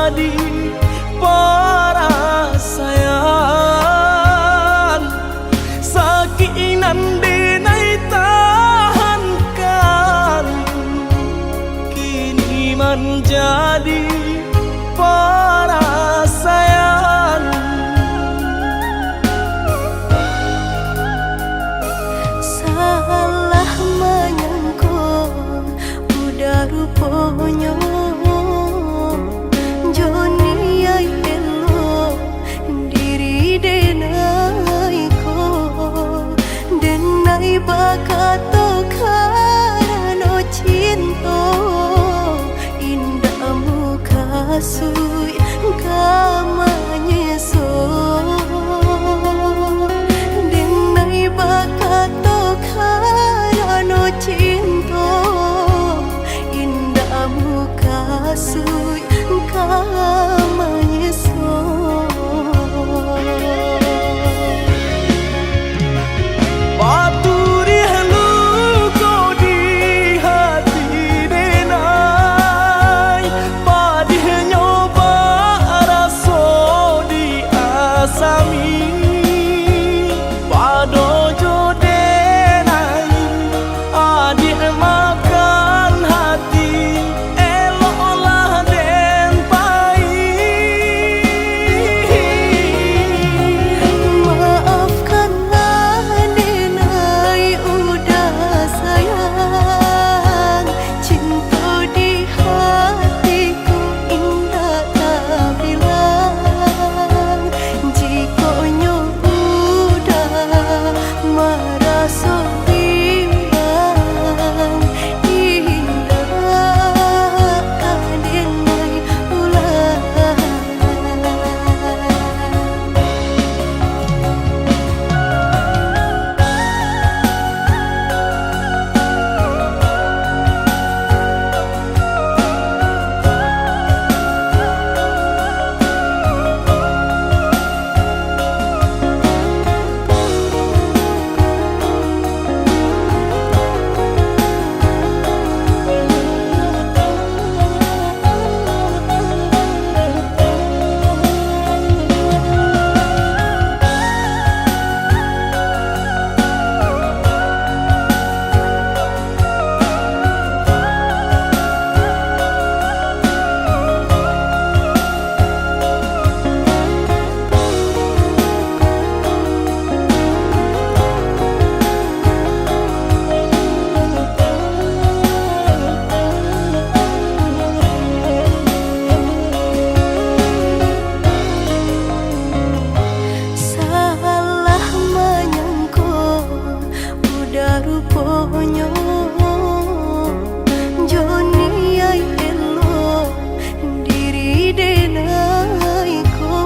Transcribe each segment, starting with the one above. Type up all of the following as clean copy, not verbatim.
menjadi perasaan sakinan denai tahankan kini menjadi perasaan. Salah menyangka udah rupanya Joni ay elo diri denai ko denai bakato karano cinta indah muka sui kamanya so denai bakato karano cinta indah muka sui kamanya so. Paturi halu kau di hati denai padih nyoba raso di asami pado jo denai adik makan hati eloklah den pai. Maafkanlah denai udah sayang cinta di hatiku indah tak bilang jika udah merasa bimbang indah denai ulang. Salah menyangka udah rupanya Joni ay elo diri denai ko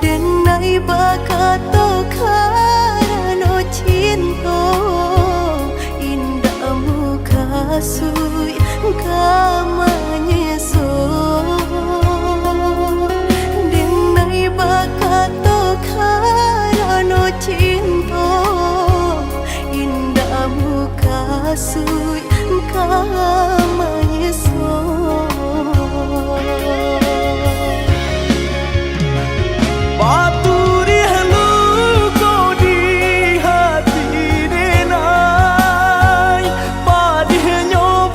denai bakato karano cinta indah muka sui kamanya so denai bakato karano cinta indah muka sui kamanya so. Paturi halu kau di hati denai padih nyoba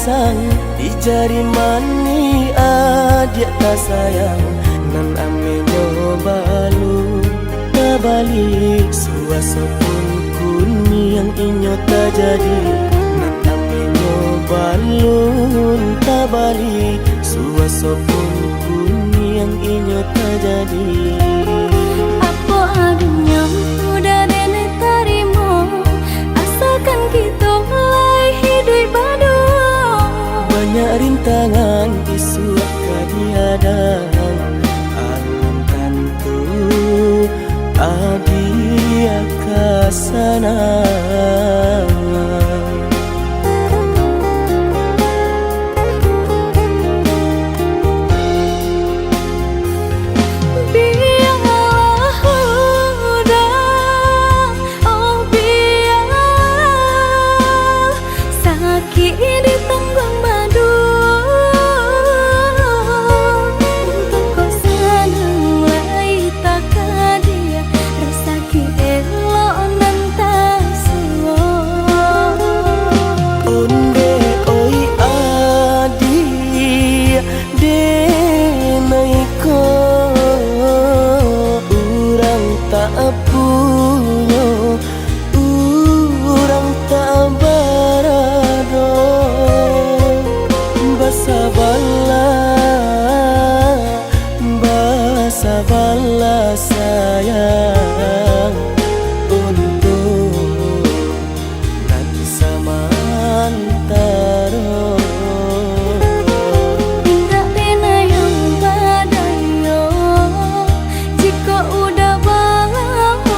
sang di jari mani adik tak sayang nan ame nyobalu balik suasa pun kuni yang inyo tak jadi nan ame nyobalun tak balik suasa pun kuni yang inyo tak jadi. Apa adanya udah nenek tarimo asalkan kita mulai hidup baru. Banyak rintangan isu kadiadang alun tentu adia kasana. Sabarlah sayang untuk nanti samantara. Tidak pernah yang badayo jika udah lamo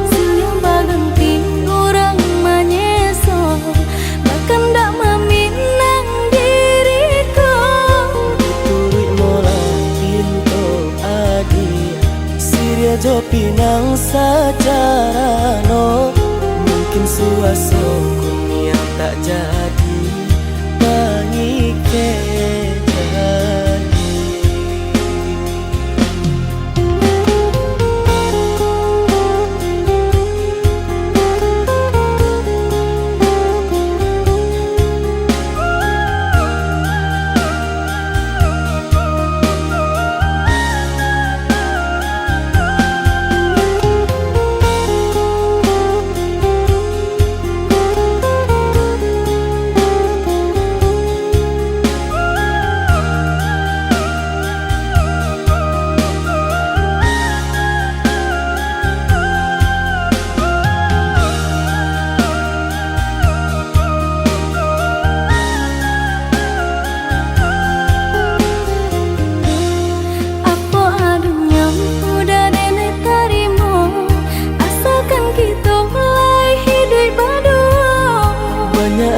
siang baganti orang menyeso bahkan tak meminang diriku. Turut mulai Siria jo pinang secara no mungkin suaso kuni yang tak jadi bangi kejadi.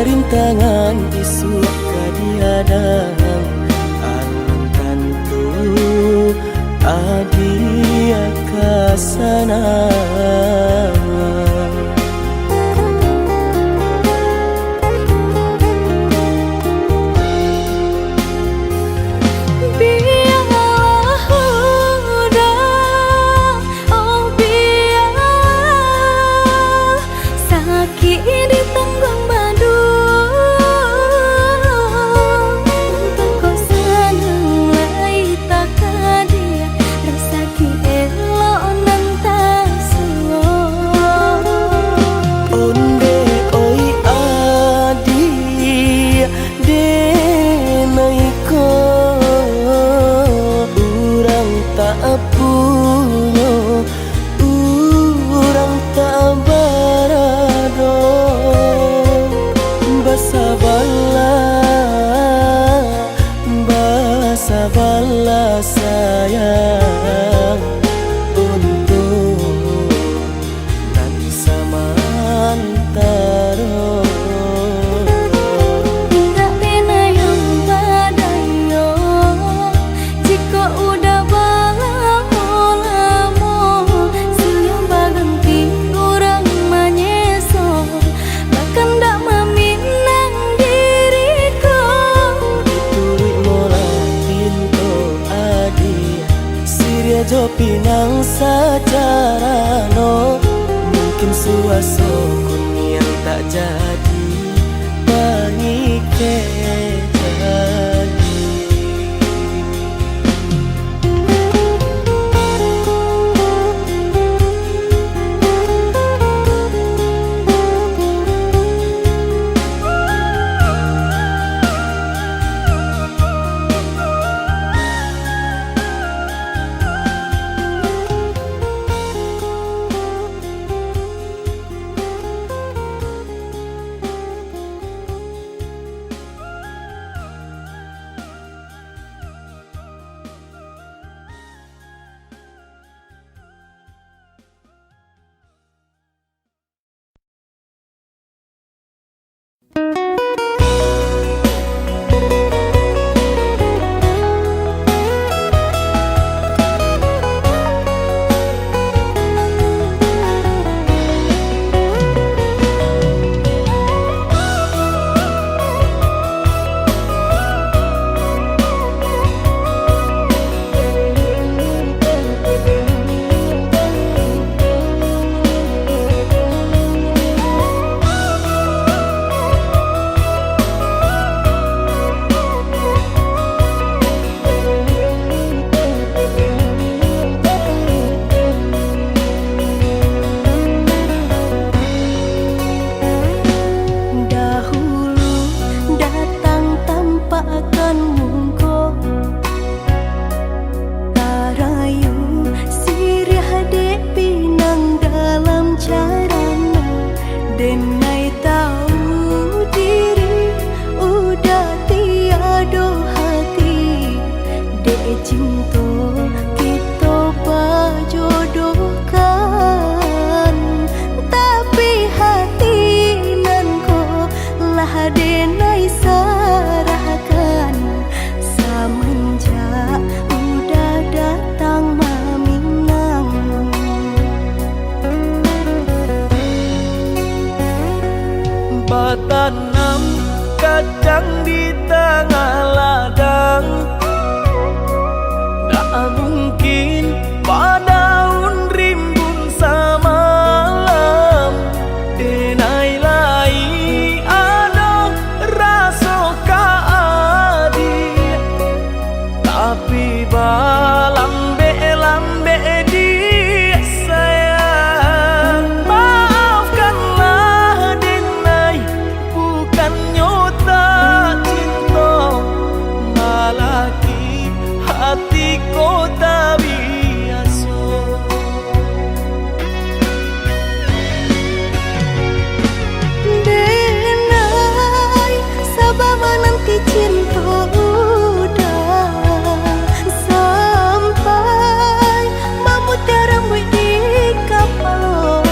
Rintangan isu kadiadang alun tentu adia kasana. Sabarlah sayang untuk nanti samantara. Tidak pernah yang badayo jika udah lamo siang baganti orang menyeso bahkan tak meminang diriku. Turut mulai Siria jo pinang secara no mungkin suaso kuni yang tak jadi bangi Buat tanam kacang di tengah ladang, tak mungkin padaun rimbun samalam. Denai lai ada rasa kaadi, tapi lambe di sayang. Maafkanlah denai, bukannya tak cinta, malaki hatiku tak biasa. Denai, sabar menanti cinta udah sampai memutih rambut di kapal.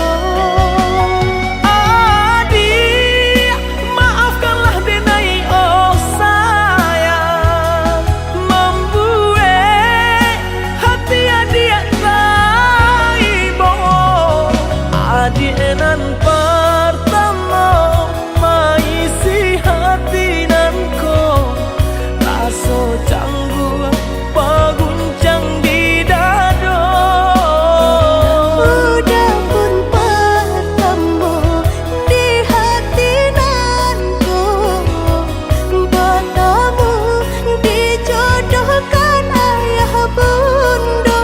Adik, maafkanlah denai, oh sayang, membuat hati adik taibo. Adik nan pertama maisi hati nanko, rasa canggung paguncang di dada. Udah pun pertemu di hati nanku, bertemu dijodohkan ayah bunda.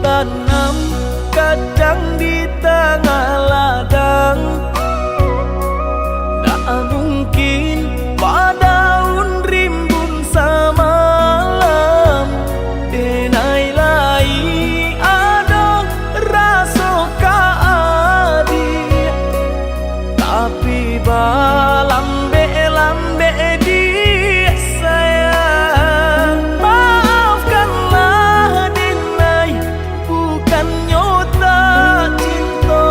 Tanam kacang di tengah ladang, tak mungkin padaun rimbun samalam. Denai lai ada rasa kaadi, tapi lambe di sayang. Maafkanlah denai, bukannya tak cinta,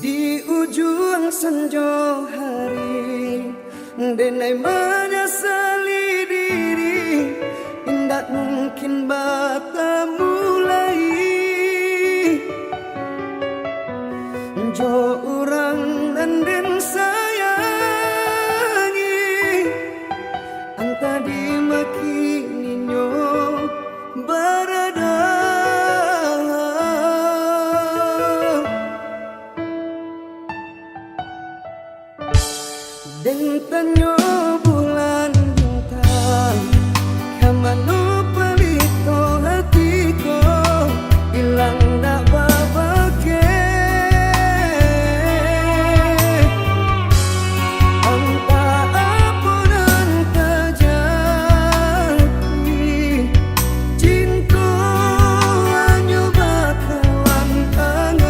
Di ujung senja hari denai menyesali diri, indak mungkin bata mulai. Jo orang dan sayangi anta dimaki ninyo barada. Den tanyo bulan bintang kamano palito hatiko ilang dak babake. Anta apunan kajati cinta anyo bakawan angan.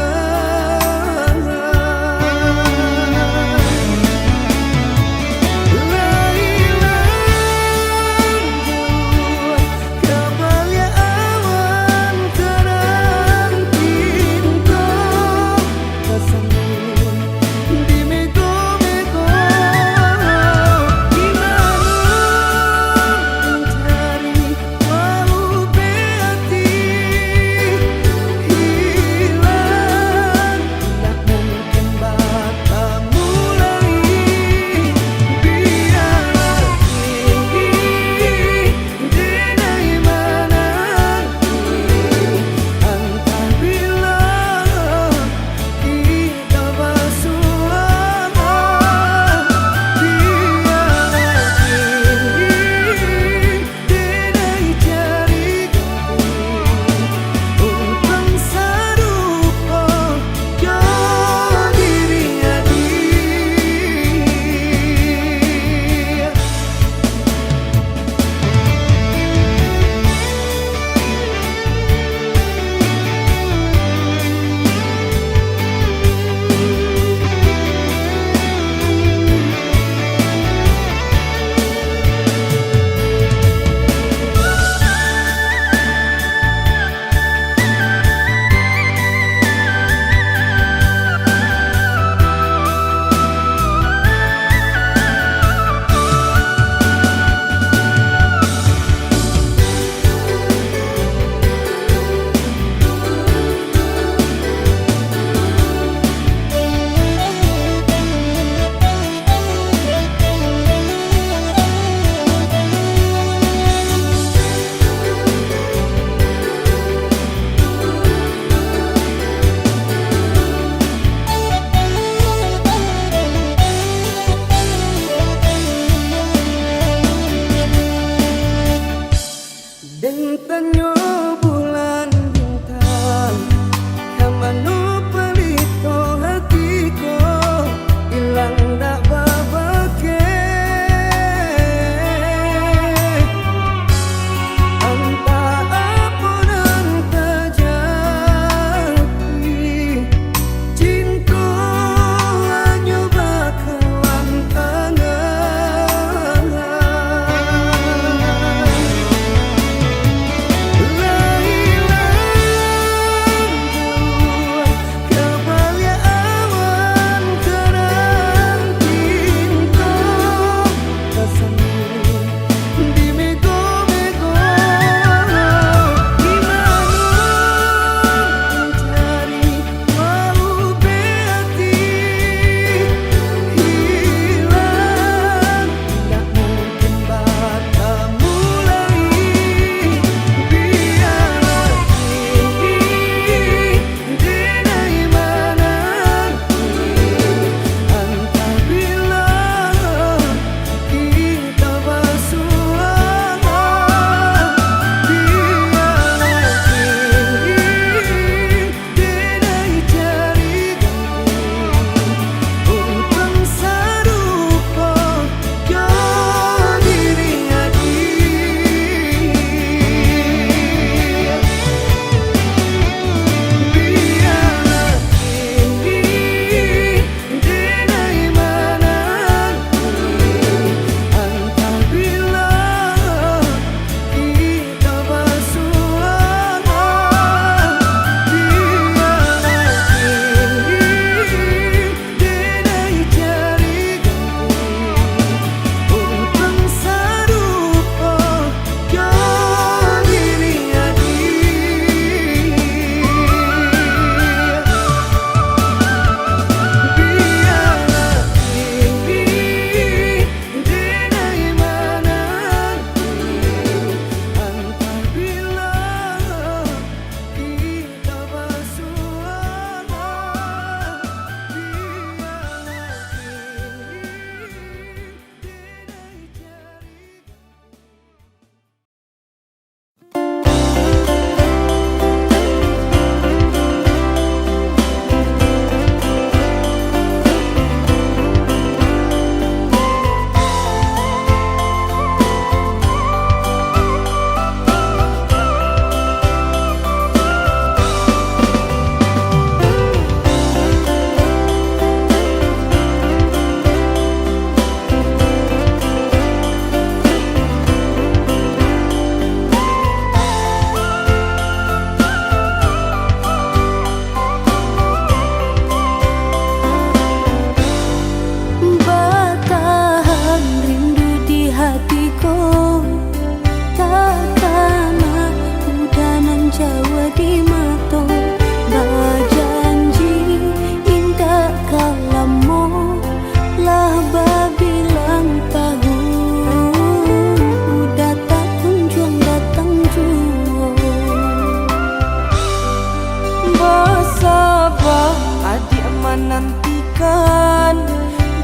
nantikan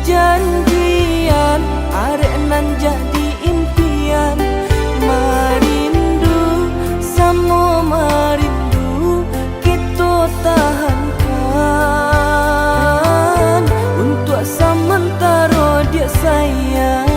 janjian arek nan jadi impian. Marindu samo marindu kita tahankan untuk sementara dia sayang.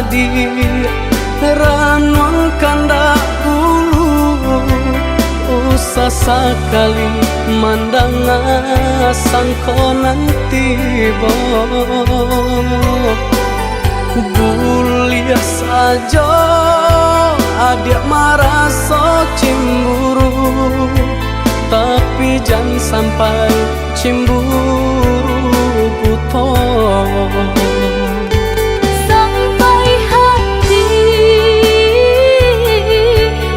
adi ranong kanda ulu usah sekali mandang sangkonan tiba bulia saja adik merasa cemburu tapi jangan sampai cemburu buta sampai hati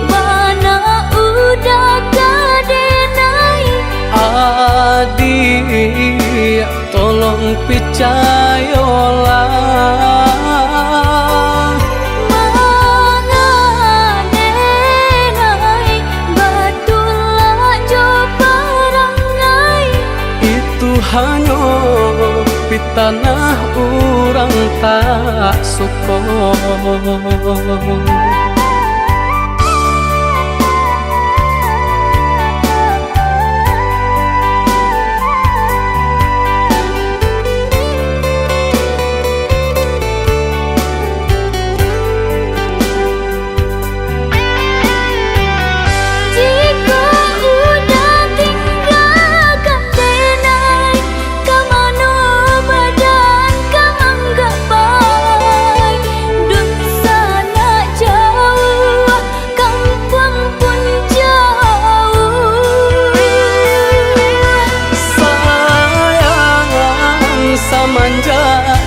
mana udah kadenai adik tolong percayalah hanya di tanah orang tak suka.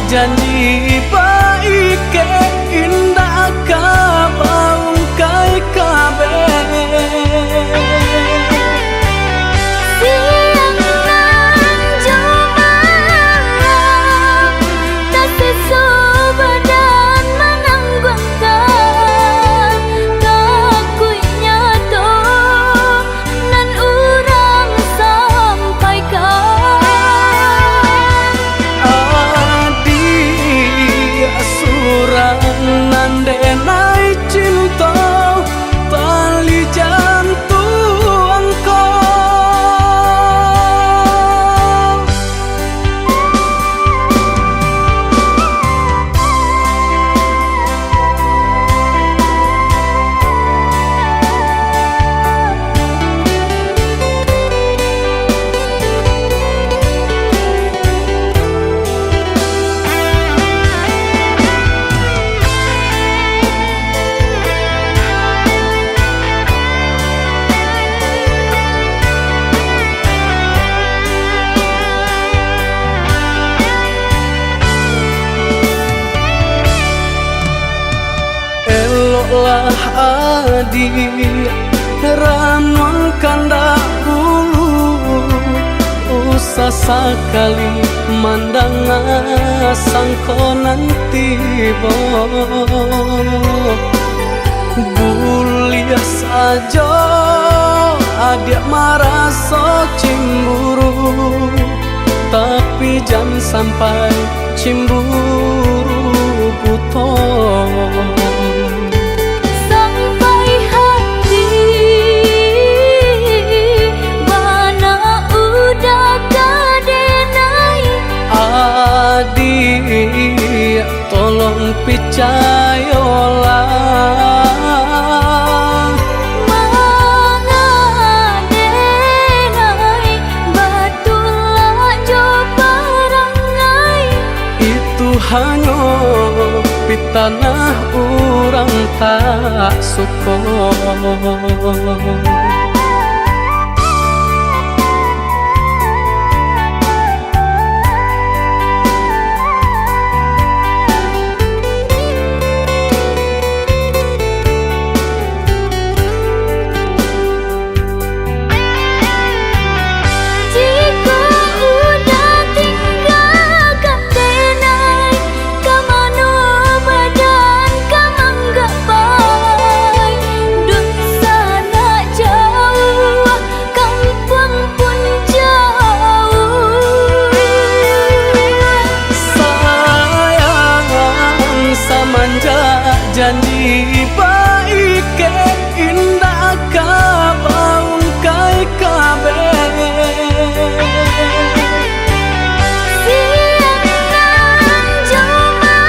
Janji baik ke indah kabau kai kabe siang nan joma tak sesu badan menanggungkan kakunya to nan urang sampaikan nandenai cinta tali jantung lah adik ranong kanda ulu usah sekali mandang sangkonan tiba bulia saja adik merasa cemburu tapi jangan sampai cemburu buta adik tolong percayalah mangadenai batulah jo parangai itu hanya di tanah orang tak suka. Janji baik ke indah kabau kai kabe siang nan joma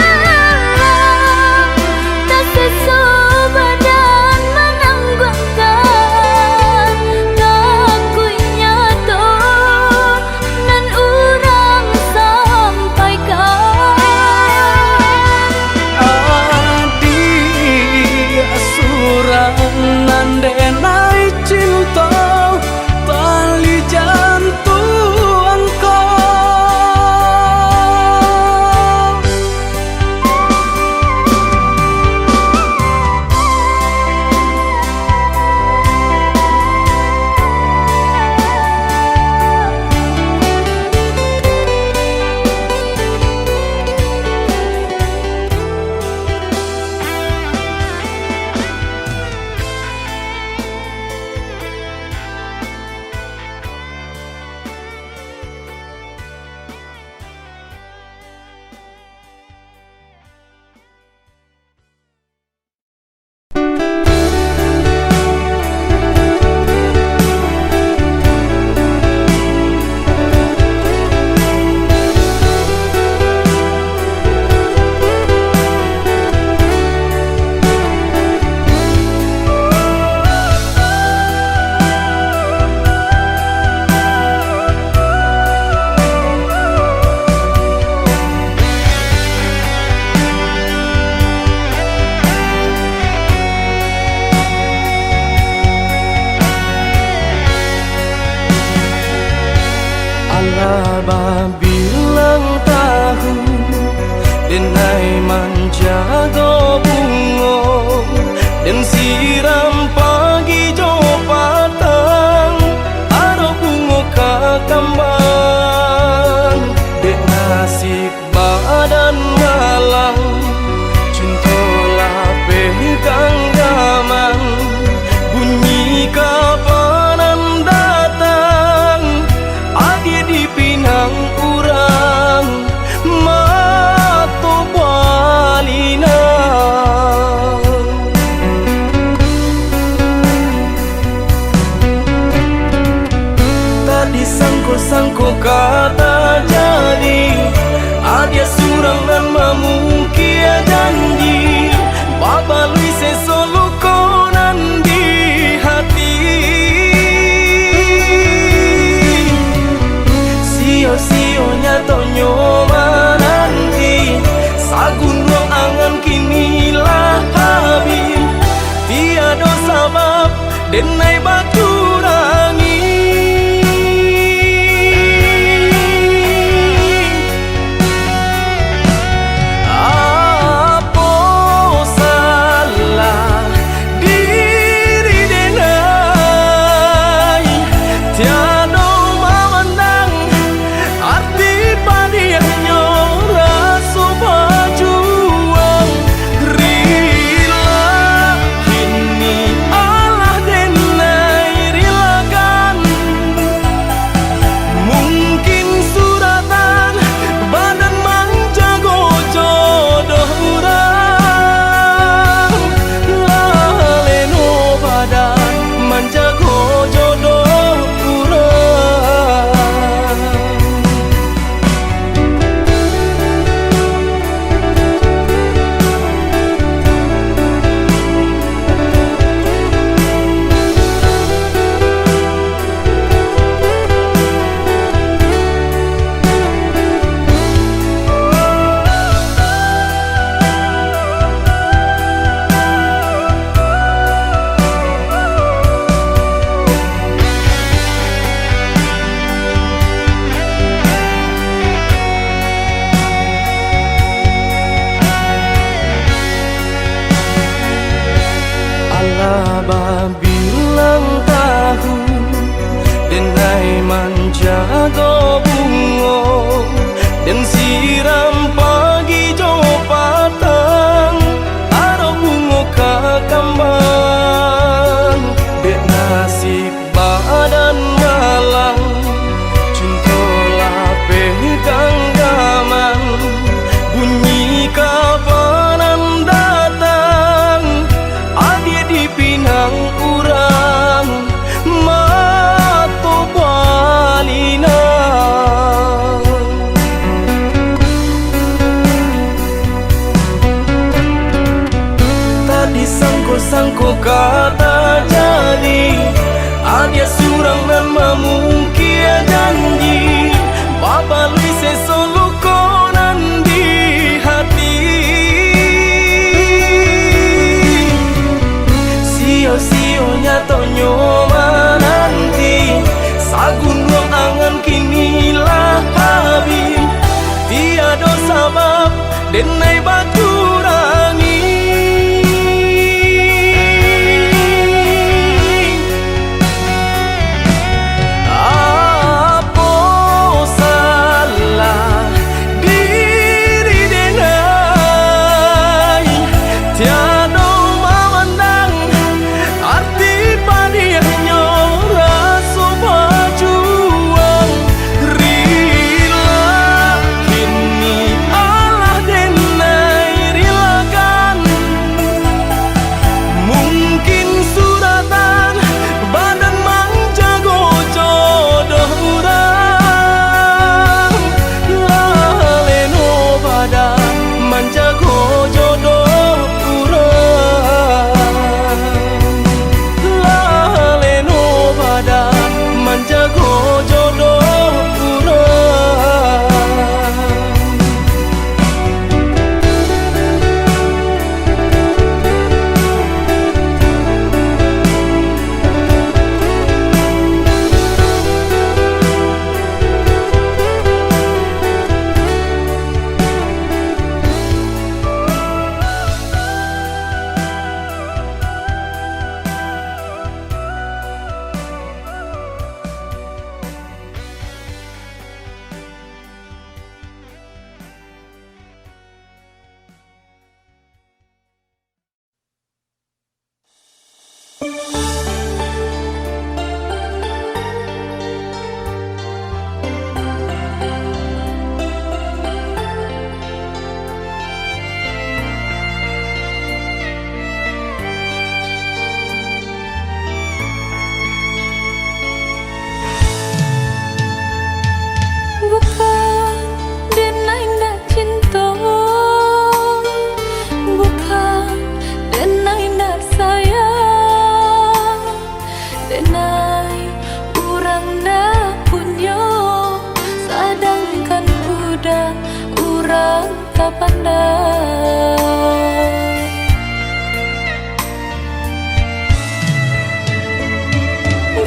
bilang tahu denai menjaga bungo dan siram pagi jo patang aro bungo kakambang dek nasib badan malang cintolah pegang gaman bunyi kapanan datang adi di pinang urang mato balina tadi sangko kata jadi adia surang dan mamungkia janji baba lui sesolo konan di hati sio-sionya tonyo nanti sagun ruang angan kinilah habis tiada sabab denai batu rangi bilang tahu denai menjaga bungo dan siram pagi jo patang aro bungo kakambang dek nasib badan malang cintolah pegang gaman bunyi kapanan datang adi di pinang urang mato balina tadi sangko kata jadi adia surang dan mamungkia janji baba lui sesolo konan di hati sio-sionya tonyo nanti sagun ruang angan kinilah habis tiada sabab denai batu rangi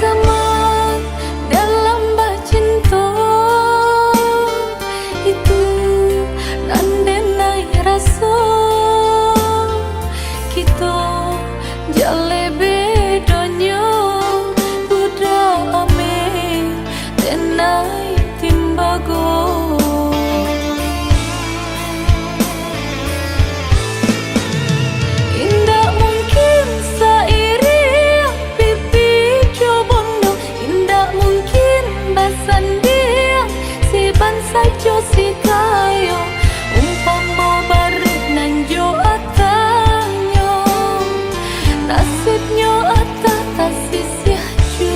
Gamang dalam bacinta itu nandenai rasa kita jale bedanya budak ame tenai timbago. Indah mungkin sairi pipi cobondo, indah mungkin basan dia si bansa jo si kayo umpama barit nan jo atanyo nasibnya atah tasisih jo.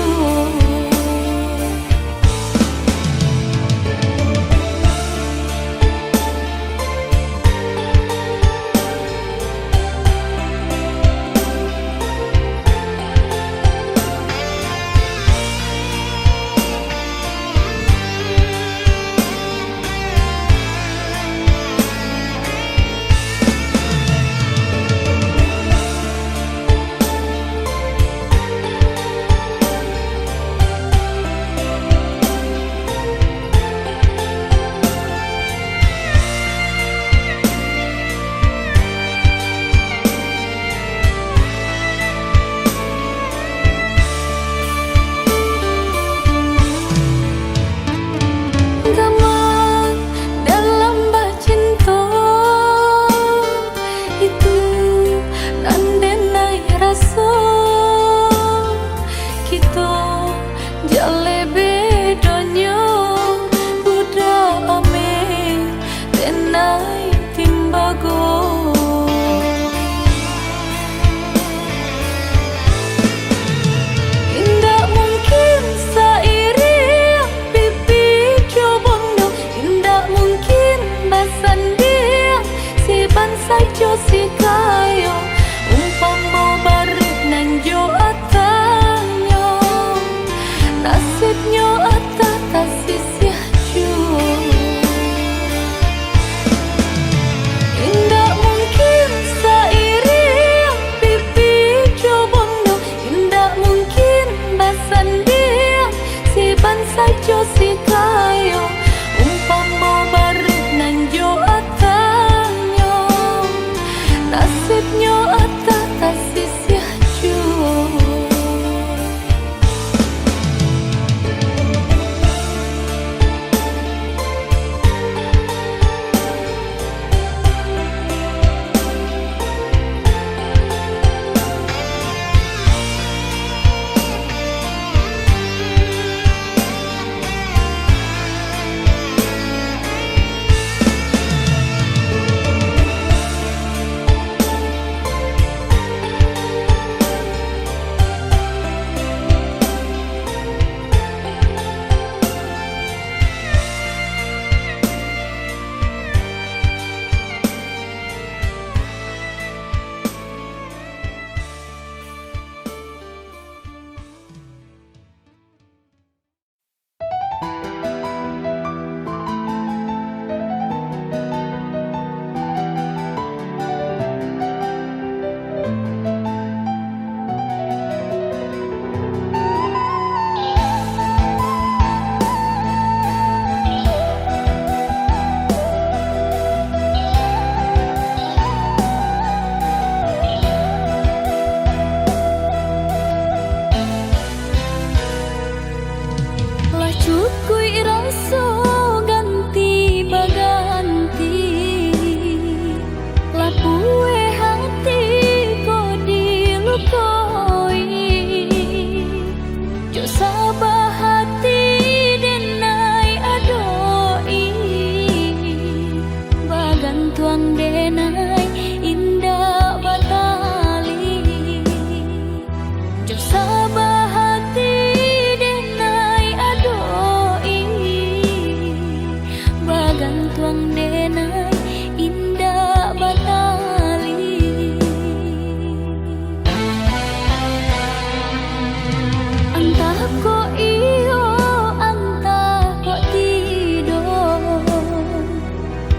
Gamang dalam bacinta itu nandenai rasa kita jale bedanya budak ame tenai timbago. Indah mungkin sairi pipi cobondo, indah mungkin basan dia si bansa jo si kayo umpama barit nan jo atanyo nasibnya atah tasisih jo. Indah mungkin sairi pipi cobondo, indah mungkin basan dia si bansa jo si kayo umpama barit nan jo atanyo nasibnya atah tasisih jo.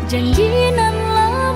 Janji nan lama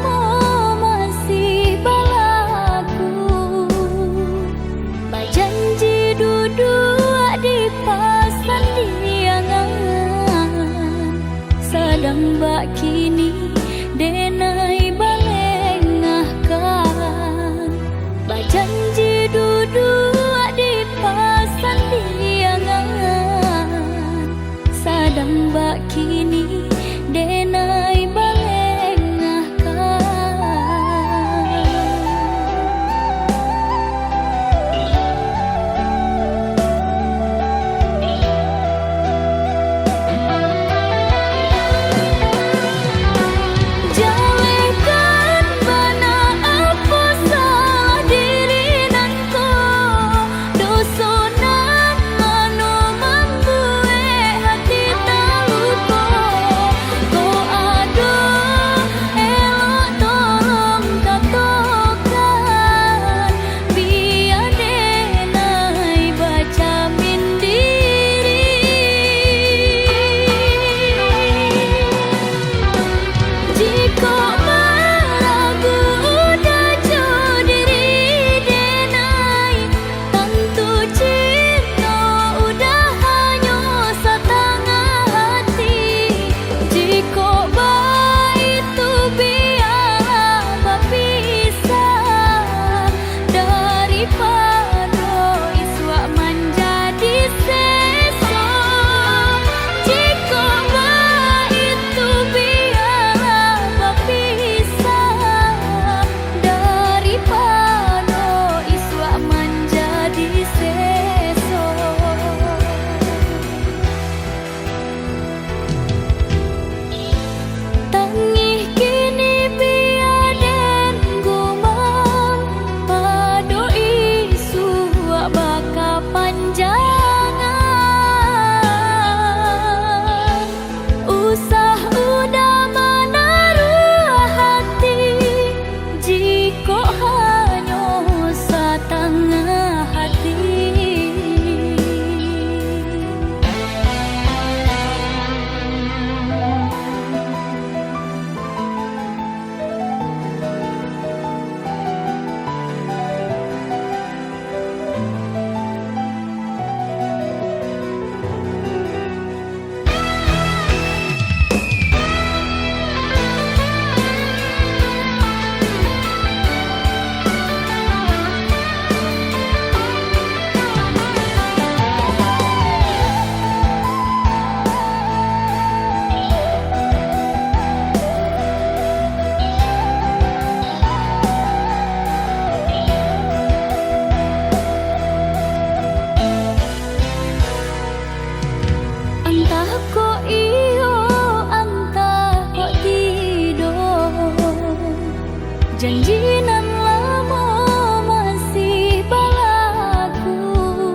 Janji nan lama masih balaku,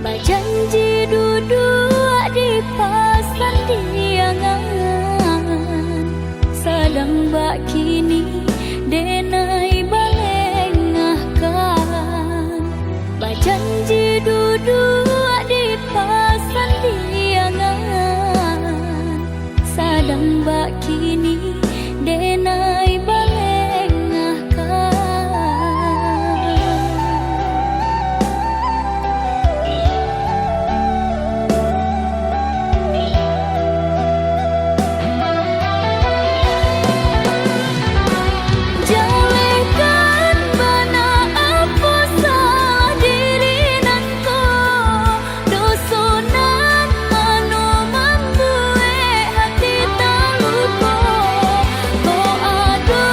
berjanji duduk di pasan diangan, sadang bak kini denai balengahkan. Berjanji duduk di pasan diangan, sadang bak kini denai balengahkan. Jalekan bana apa salah diri nanko, dosonan anu membuat hati terluka. Ko ada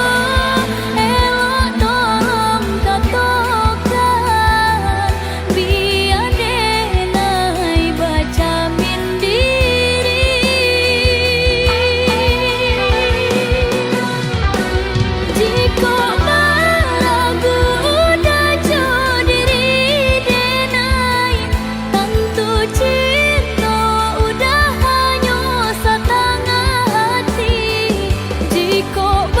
elok tolong katakan, biar denai berjamin diri. Jika meragu udah jauh diri denai, tentu cinta udah hanya setengah hati. Jika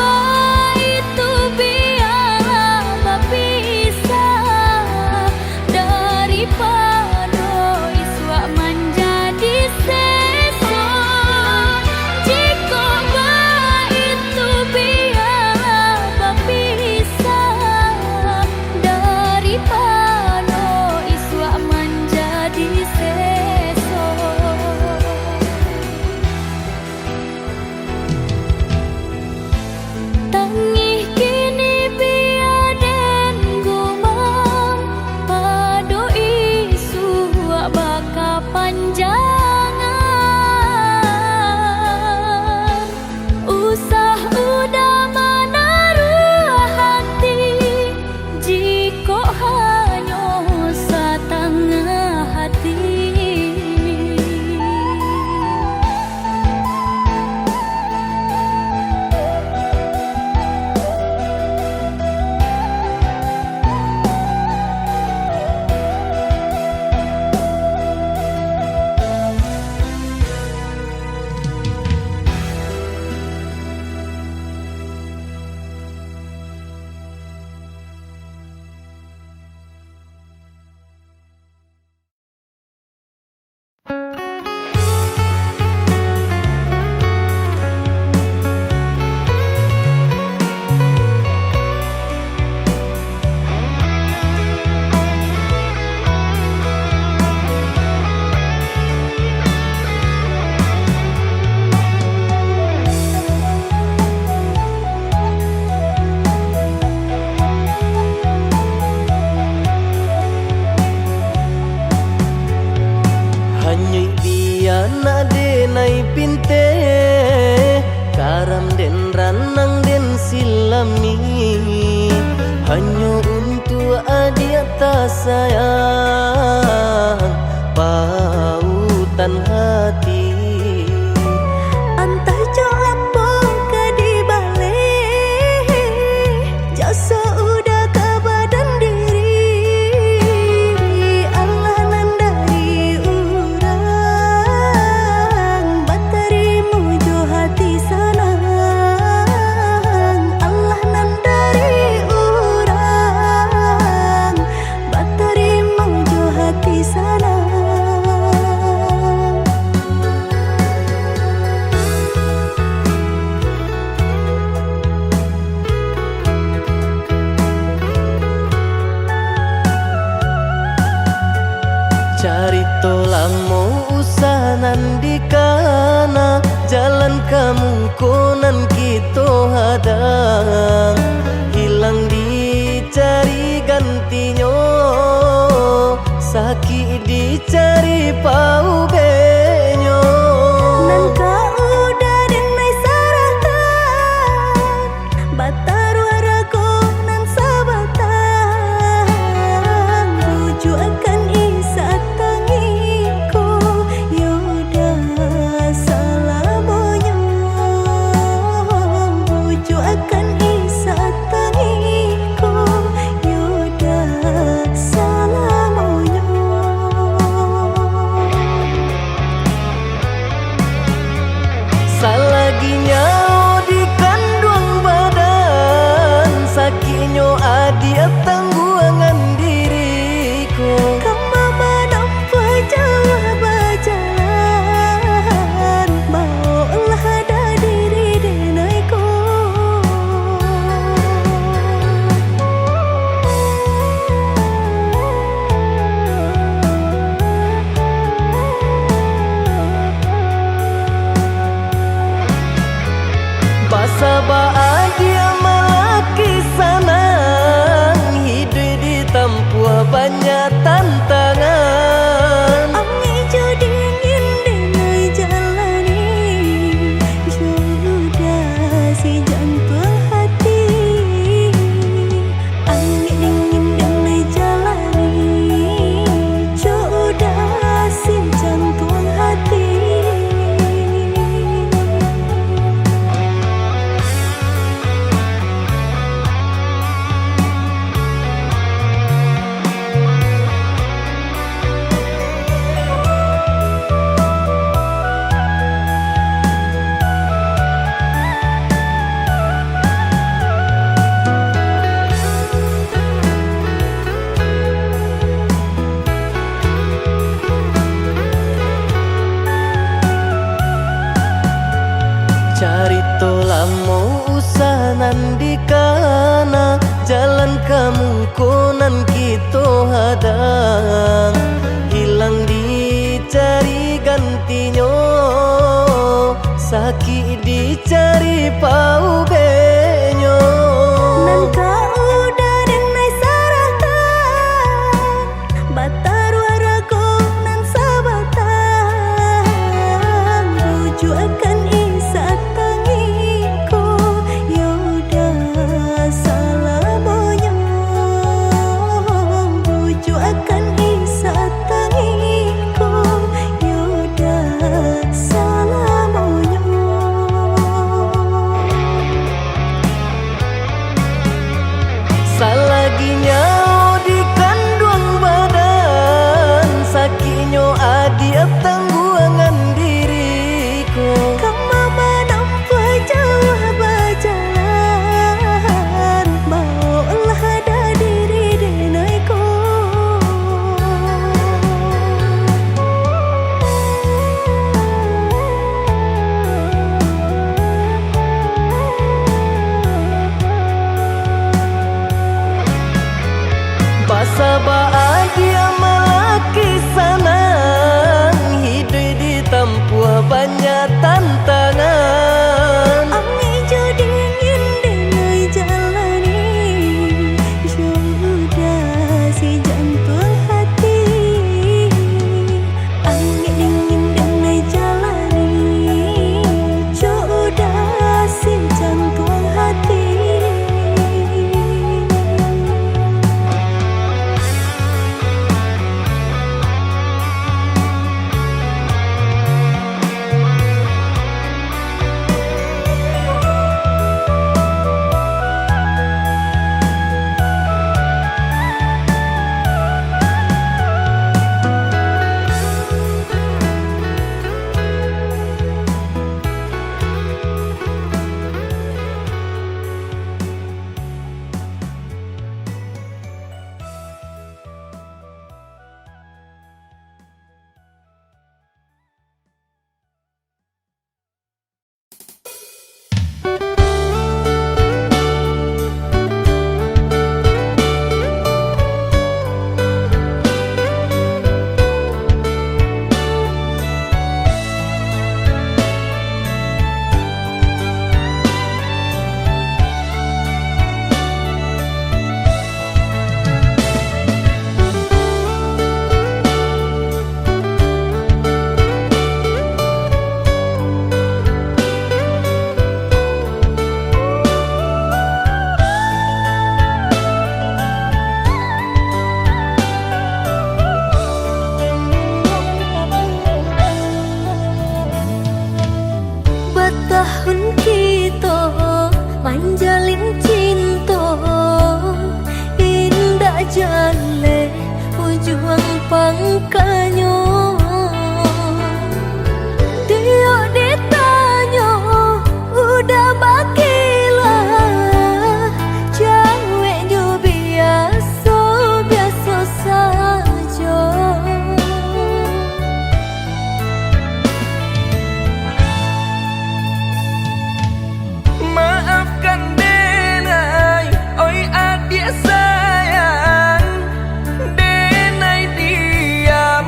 itu biarlah berpisah, daripada iswak menjadi sesat. Jika itu biarlah berpisah, daripada iswak menjadi sesat. Tangih kini biar den gumam, pado isu baka panjangan. Usah udah menaruh hati, jika hanya setengah hati. Hanyui biana denai pinte, karam den ranang den silami. Hanya untuk adia tak sayang, pautan hati. Antah jo apa ke di balik, jasa udah ke badan diri. Allah nan dari urang, batarimu jo hati senang. Allah nan dari urang, batarimu jo hati senang. Cari tolang mau usah nandikana, jalan kamu konan kita hadang. Hilang dicari gantinya, sakit dicari pau benyo. Nan kau udah denai saratan, batar waraku nan sabatan. Rujuk akan isa tangiku, yaudah salah bonyo. Rujuk akan sanandikana jalan kamu konan kita hadang hilang dicari gantinya sakit dicari pau benyo nan kau udah denai saratan batar warago nan sabatan rujuk akan isa tangiku yaudah salah bonyo rujuk akan isa tangiku yaudah salah bonyo salaginya di kandung badan sakinyo adi tangguangan diriku kama menampa jauh berjalan bawalah ada diri denaiku basa bahagia melaki sanang hidup ditempuh banyak tantangan Ami jadi ingin dengai jalani sudah si jantung hati Ami ingin dengai jalani sudah si jantung hati Bertahun kita manjalin cinta indah jale ujung pangkanyo dia ditanya udah bakilah cewek jo biasa biasa saja maafkan denai oi adik sayang denai diam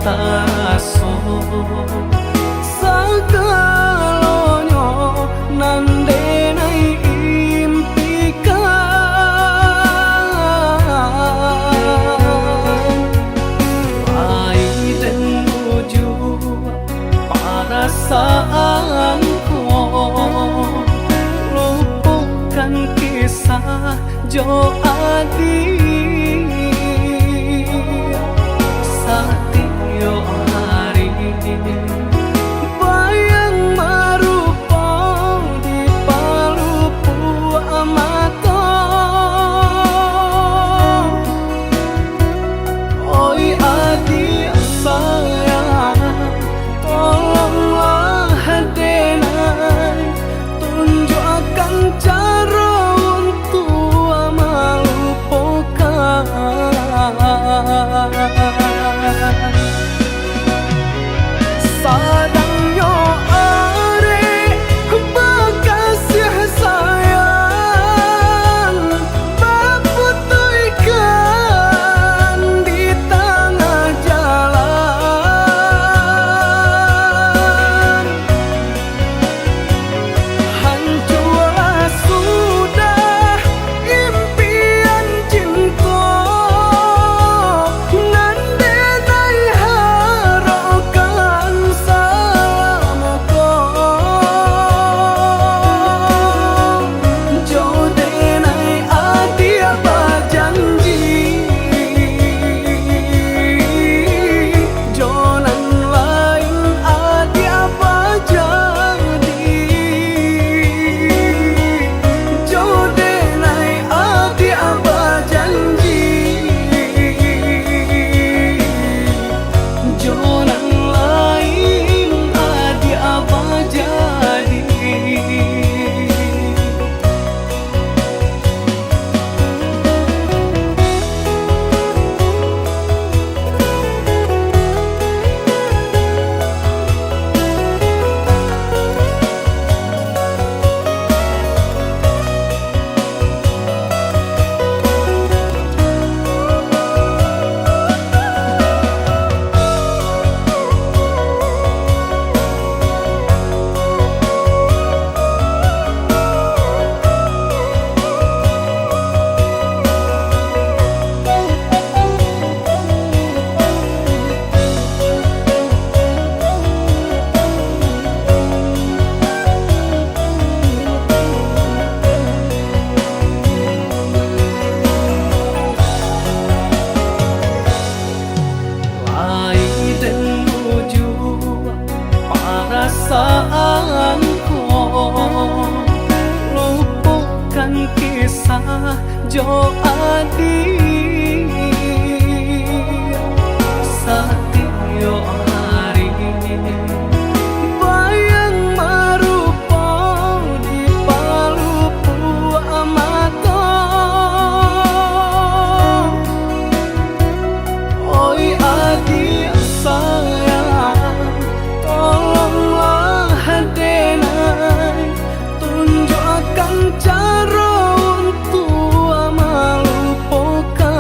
taraso sagalonyo nandenai impikan ai dan menuju perasaanku lupakan kisah Jo Adi Satyo hari bayang marupa di palupu amato oi Adi sayang tolonglah denai tunjukkan cara untuk melupakan sadangnya are bekasih sayang berputihkan di tengah jalan hancurlah sudah impian cinta nandenai harokan salamku jodenai adi apa janji jonan lain adi apa jadi jodenai adi apa janji jonan lain adi apa jadi ai dan menuju perasaanku lupakan kisah Jo Adi Satyo hari bayang marupa di palupu amato oi Adi sayang tolonglah denai tunjukkan cara untuk melupakan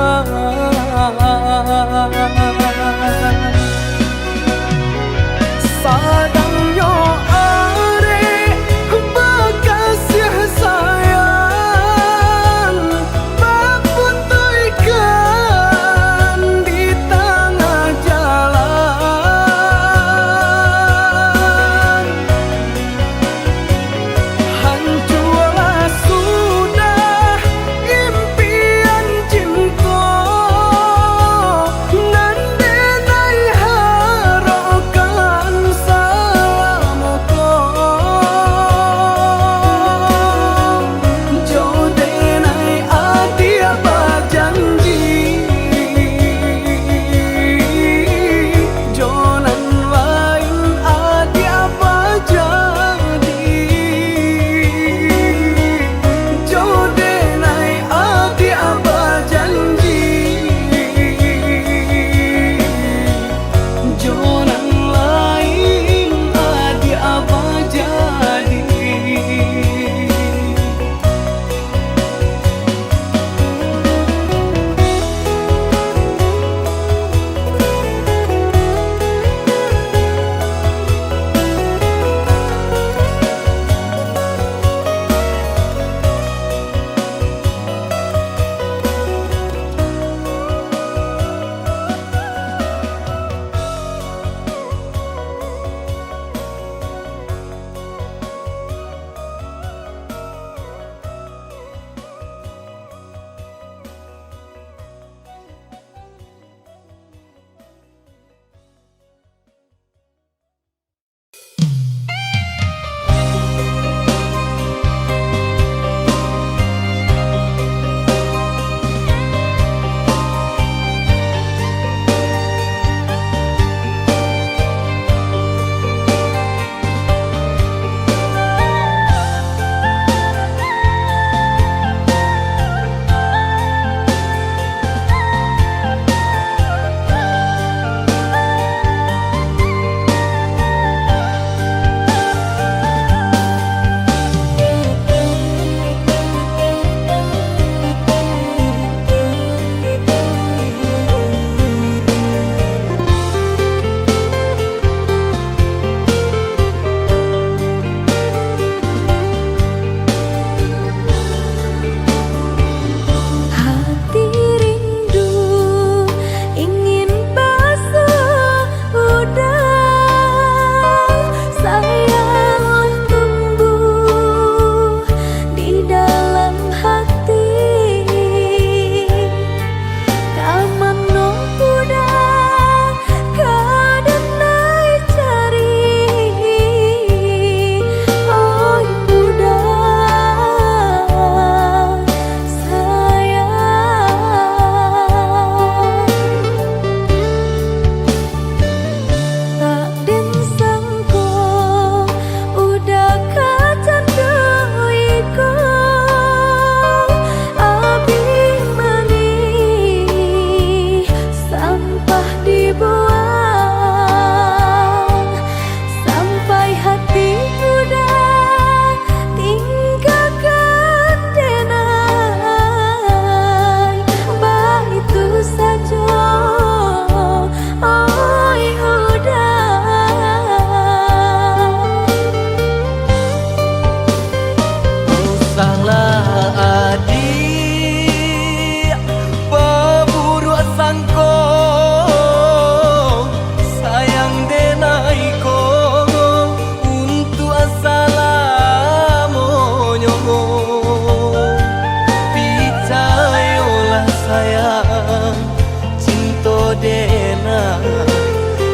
sayang cinta dena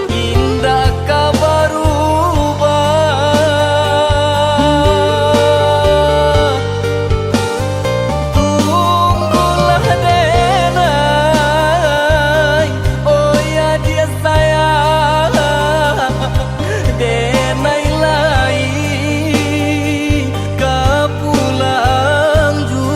indah kabar ubah tunggulah dena oh ya dia sayang dena ilai kapulang ju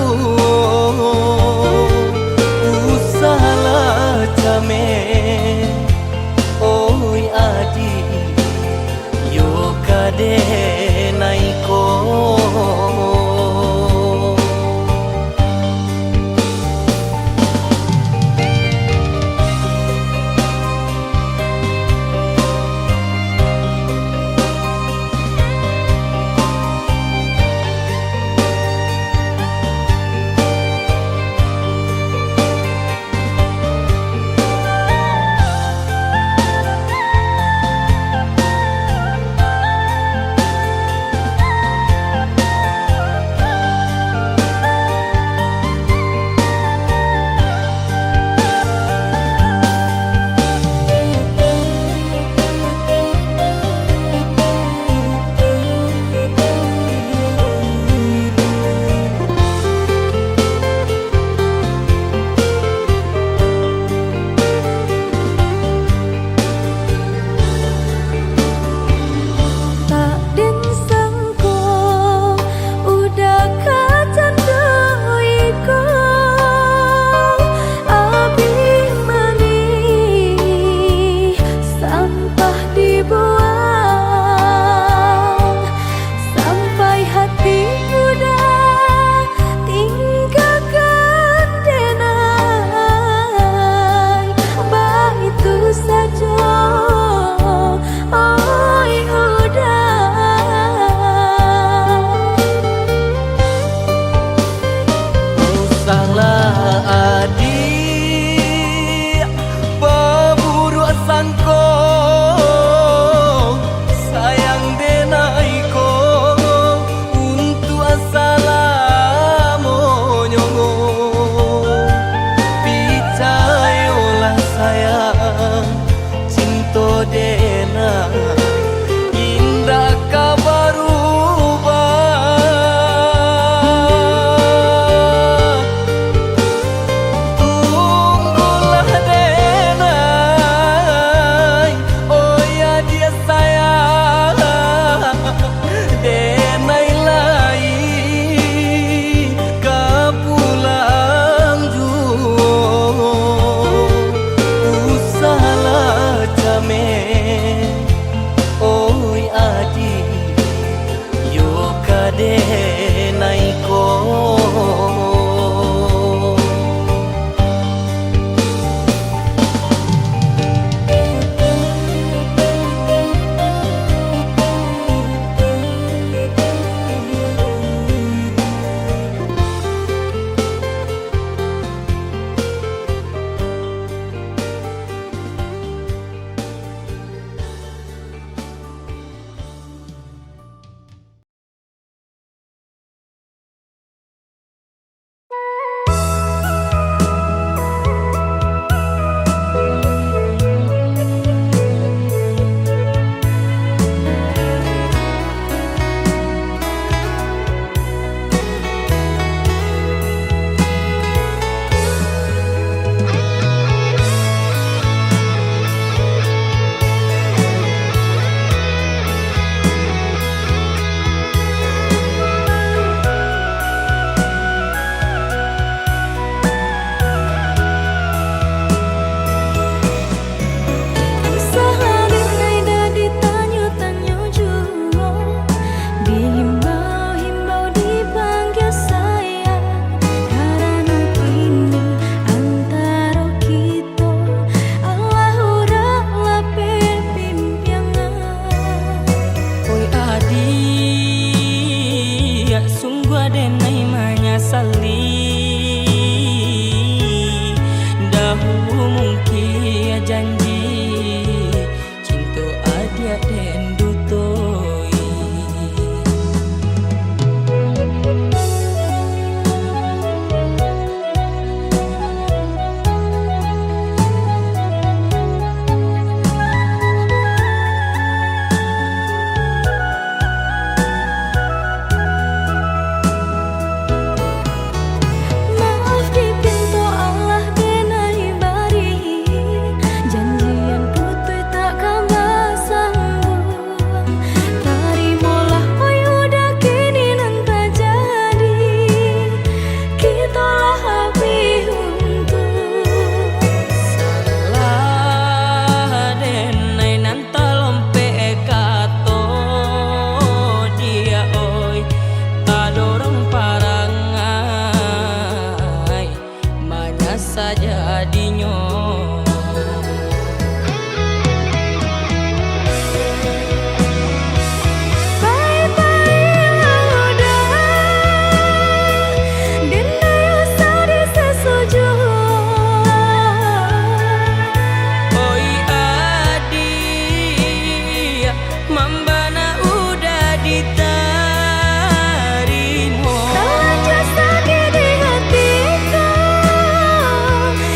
saja dinyo.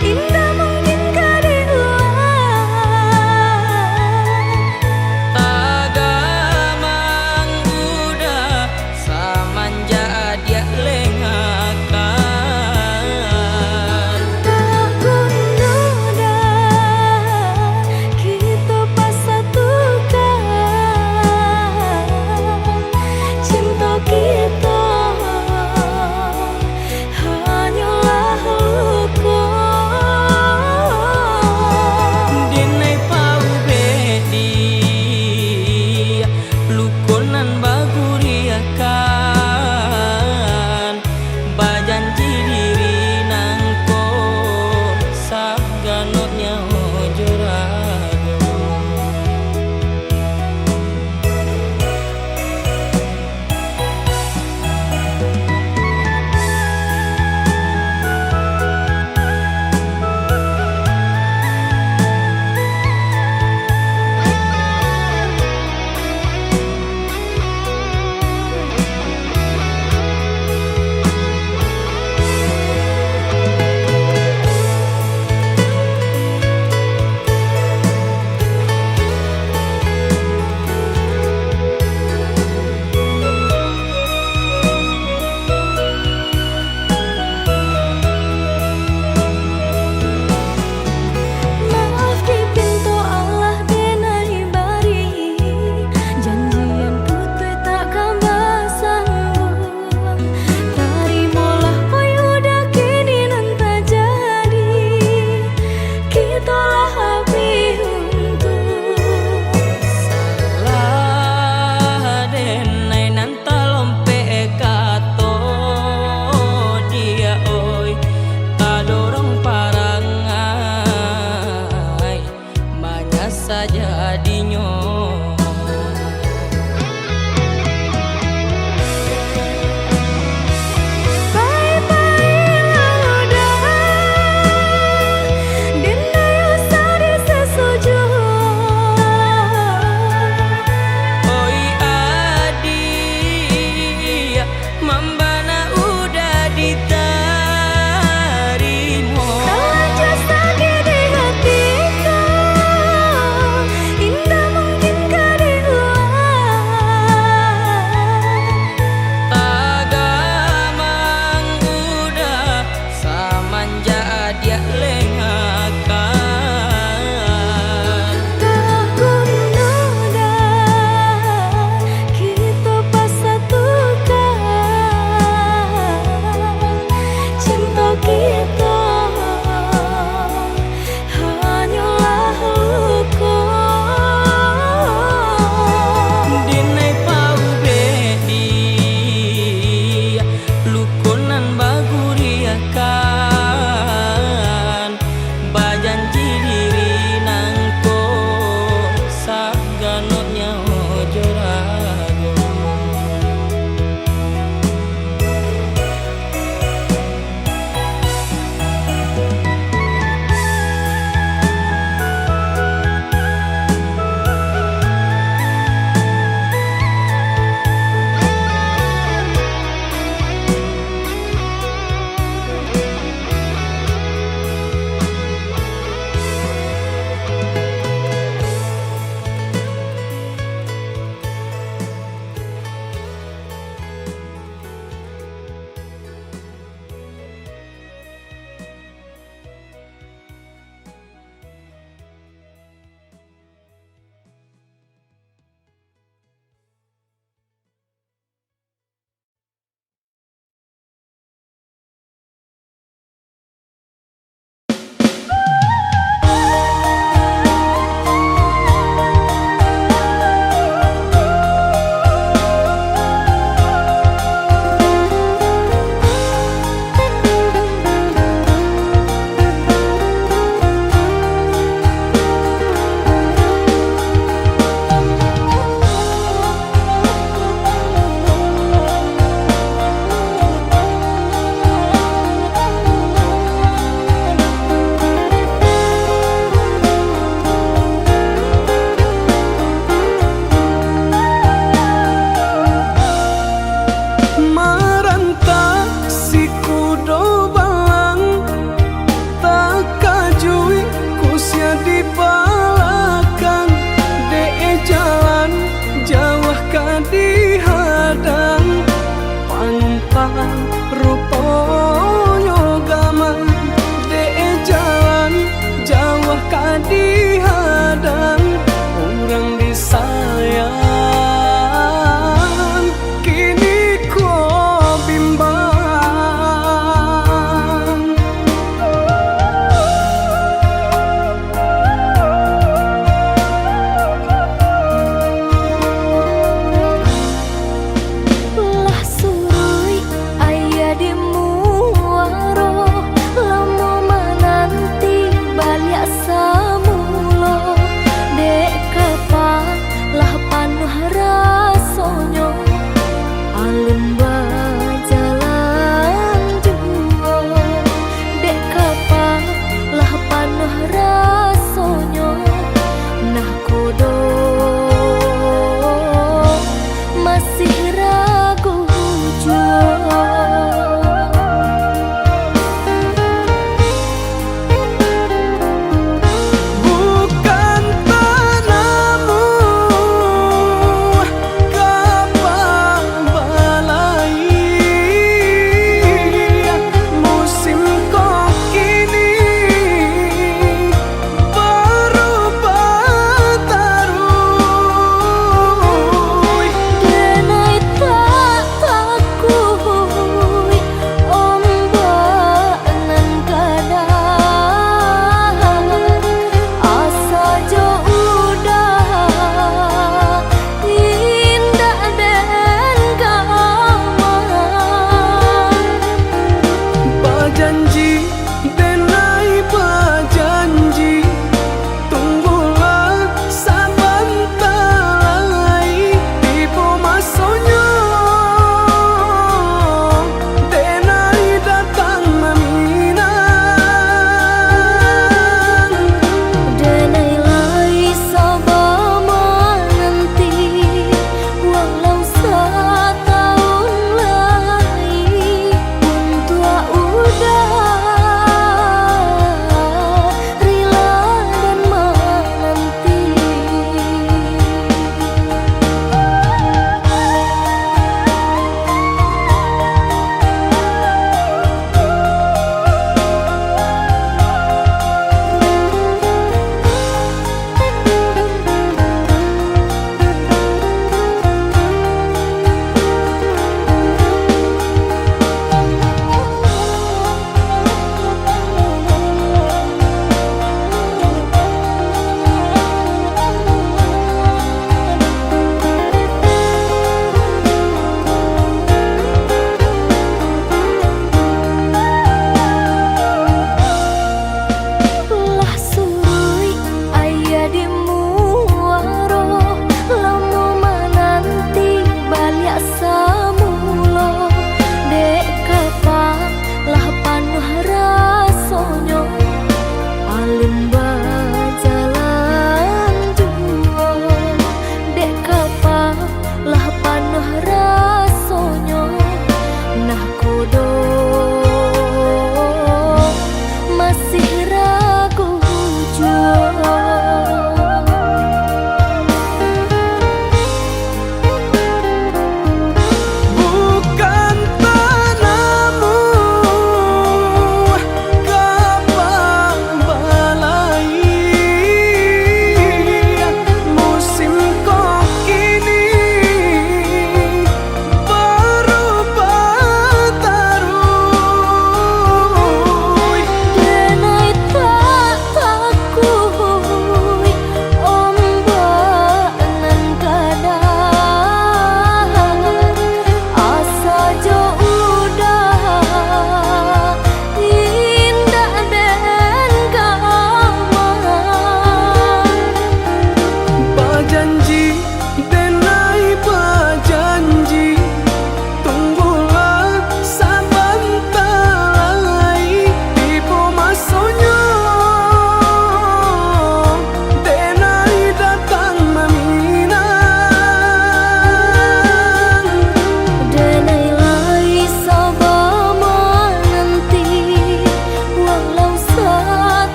Indah mungkin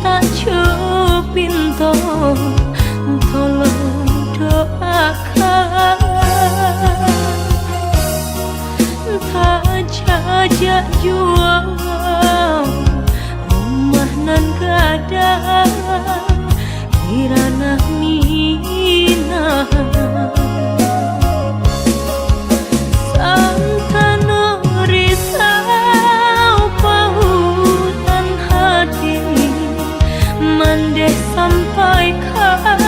tak cupinto tolong doakan tak jajak jual rumah nan kada kirana minah sampaikan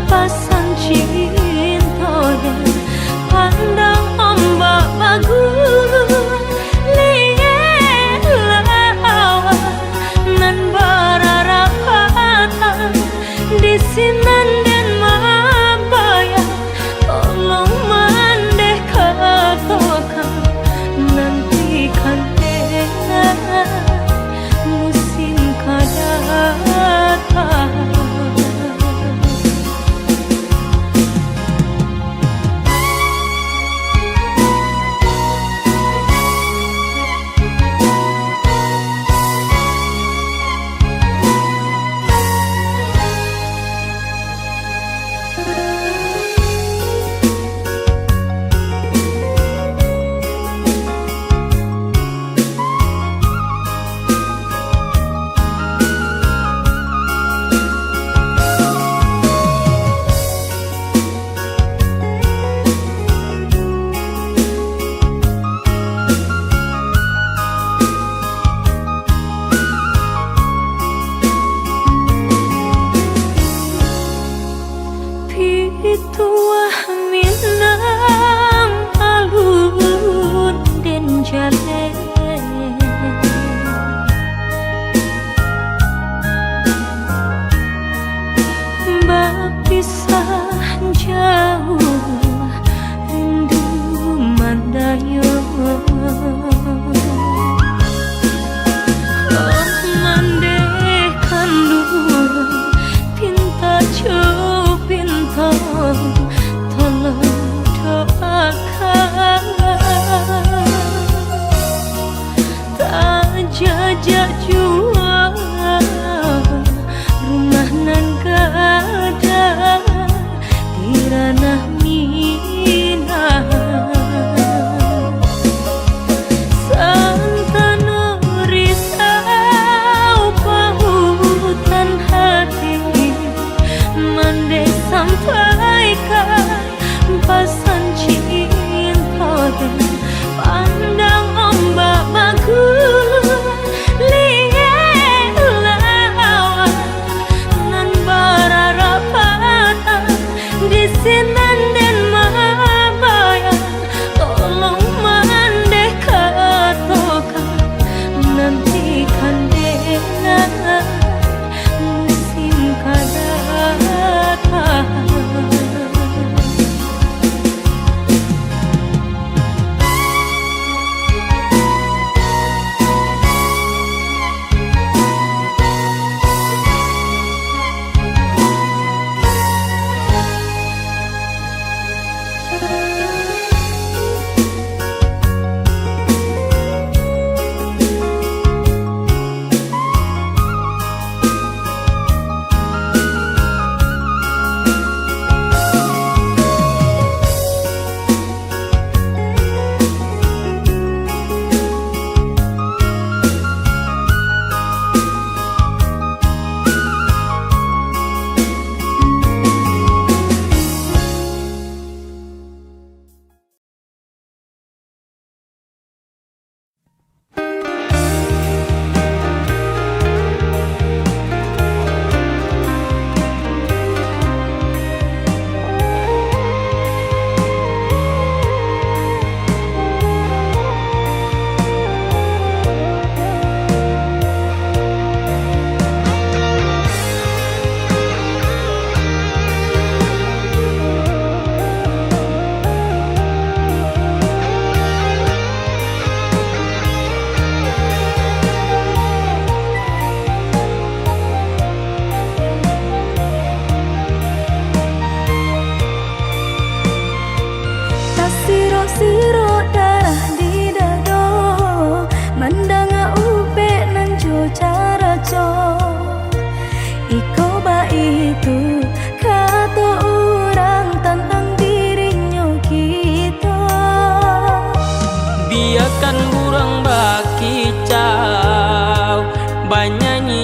pasan cinta pandang ombak bagus lielawan nan berarapatan di sinan dan mabaya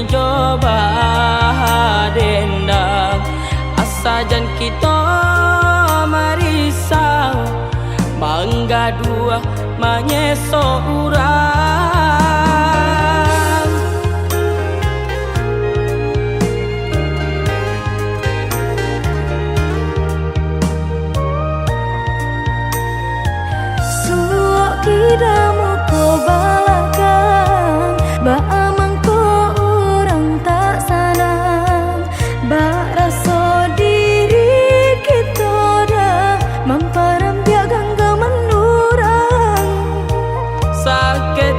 coba dendang asajan kita marisau mangga dua manyeso urang suok kidamu ko balakan ba amang ko orang tak sanang ba rasa diri kita dah mamparam biar gangga menurang sakit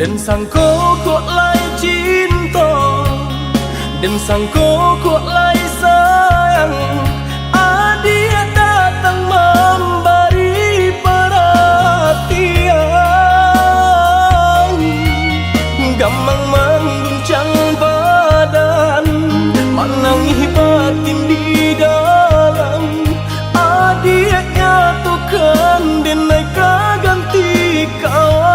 Dan sangko kok lai cinta, dan sangko kok lai sayang. Dia datang memberi perhatian, gamang mengguncang badan, menangi batin di dalam. Dia nyatukan denai kaganti kawan.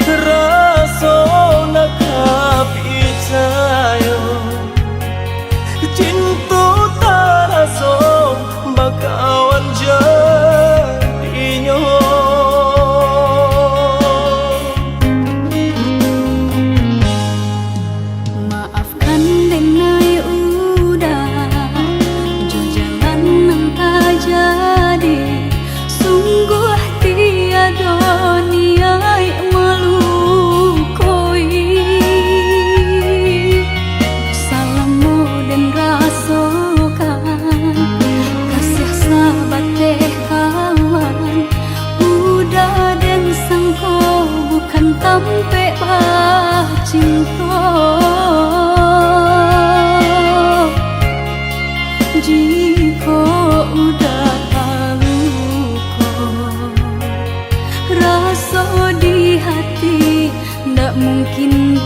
Raso nak picayo, cinta taraso bakawan jadinya. Maafkan denai udah jo jalan nang tak jadi. Sungguh tiada niat melukoi. Salamu dan rasakan kasih sahabat teh kawan. Udah dan sangko bukan tampe bah cinta. Jika udah tahu kok rasa di hati ndak mungkin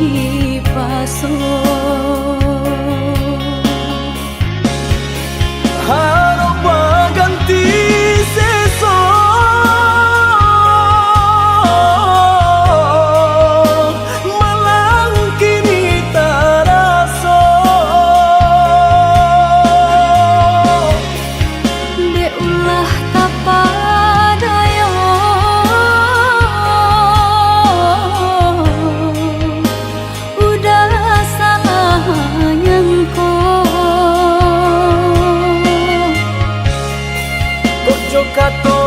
dipasok. Harap ganti sesok, malang kini taraso. De ulah tapadayo, udah salah nyangko. Kojo kato